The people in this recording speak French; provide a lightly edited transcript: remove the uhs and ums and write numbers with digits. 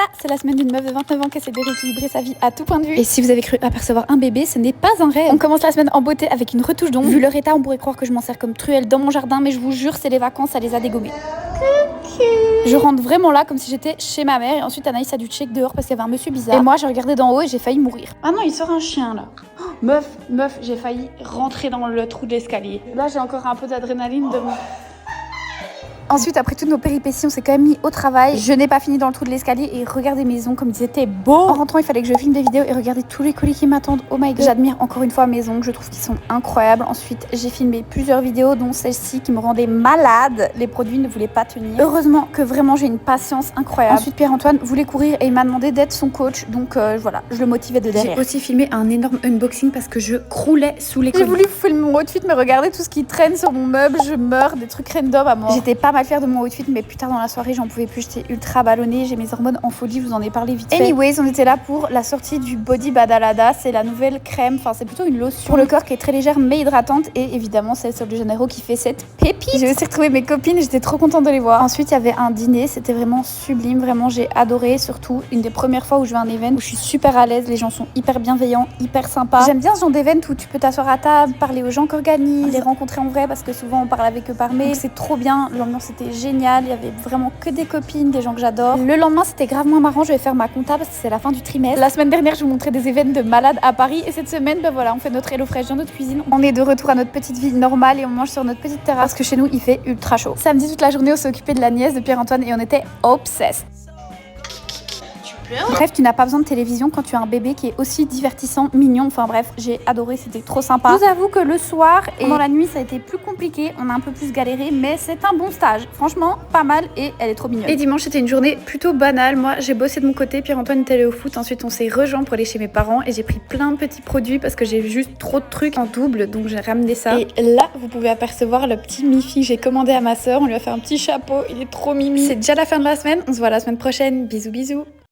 Ça, c'est la semaine d'une meuf de 29 ans qui essaie de rééquilibrer sa vie à tout point de vue. Et si vous avez cru apercevoir un bébé, ce n'est pas un rêve. On commence la semaine en beauté avec une retouche d'ongles. Vu leur état, on pourrait croire que je m'en sers comme truelle dans mon jardin, mais je vous jure, c'est les vacances, ça les a dégommés. Je rentre vraiment là comme si j'étais chez ma mère et ensuite Anaïs a dû check dehors parce qu'il y avait un monsieur bizarre. Et moi j'ai regardé d'en haut et j'ai failli mourir. Ah non, il sort un chien là. Oh, meuf, j'ai failli rentrer dans le trou de l'escalier. Là j'ai encore un peu d'adrénaline de mon... Ensuite, après toutes nos péripéties, on s'est quand même mis au travail. Je n'ai pas fini dans le trou de l'escalier et regardez mes ongles comme ils étaient beaux. En rentrant, il fallait que je filme des vidéos et regardez tous les colis qui m'attendent. Oh my god. J'admire encore une fois mes ongles, je trouve qu'ils sont incroyables. Ensuite, j'ai filmé plusieurs vidéos, dont celle-ci qui me rendait malade. Les produits ne voulaient pas tenir. Heureusement que vraiment j'ai une patience incroyable. Ensuite, Pierre-Antoine voulait courir et il m'a demandé d'être son coach. Donc voilà, je le motivais de derrière. J'ai aussi filmé un énorme unboxing parce que je croulais sous les colis. J'ai voulu vous filmer mon outfit, mais regardez tout ce qui traîne sur mon meuble. Je meurs, des trucs random à mort. J'étais pas mal fière de mon outfit, mais plus tard dans la soirée, j'en pouvais plus. J'étais ultra ballonnée, j'ai mes hormones en folie, je vous en ai parlé vite fait. Anyways, on était là pour la sortie du Body Badalada. C'est la nouvelle crème, enfin c'est plutôt une lotion pour le corps qui est très légère mais hydratante. Et évidemment, c'est Sol de Janeiro qui fait cette pépite. J'ai aussi retrouvé mes copines, j'étais trop contente de les voir. Ensuite, il y avait un dîner, c'était vraiment sublime, vraiment j'ai adoré. Surtout une des premières fois où je vais à un event où je suis super à l'aise, les gens sont hyper bienveillants, hyper sympas. J'aime bien ce genre d'event où tu peux t'asseoir à table, parler aux gens qui organisent, les rencontrer en vrai parce que souvent on parle avec eux par mail. C'est trop bien, l'ambiance était géniale. Il y avait vraiment que des copines, des gens que j'adore. Le lendemain, c'était grave moins marrant. Je vais faire ma compta parce que c'est la fin du trimestre. La semaine dernière, je vous montrais des événements de malades à Paris. Et cette semaine, ben voilà, on fait notre Hello Fresh dans notre cuisine. On est de retour à notre petite vie normale et on mange sur notre petite terrasse parce que chez nous, il fait ultra chaud. Samedi, toute la journée, on s'est occupé de la nièce de Pierre-Antoine et on était obsessed. Bref, tu n'as pas besoin de télévision quand tu as un bébé qui est aussi divertissant, mignon. Enfin bref, j'ai adoré, c'était trop sympa. Je vous avoue que le soir et pendant la nuit, ça a été plus compliqué. On a un peu plus galéré, mais c'est un bon stage. Franchement, pas mal et elle est trop mignonne. Et dimanche, c'était une journée plutôt banale. Moi, j'ai bossé de mon côté. Pierre-Antoine est allé au foot. Ensuite, on s'est rejoint pour aller chez mes parents et j'ai pris plein de petits produits parce que j'ai juste trop de trucs en double. Donc, j'ai ramené ça. Et là, vous pouvez apercevoir le petit Miffy que j'ai commandé à ma soeur. On lui a fait un petit chapeau. Il est trop mimi. C'est déjà la fin de la semaine. On se voit la semaine prochaine. Bisous, bisous.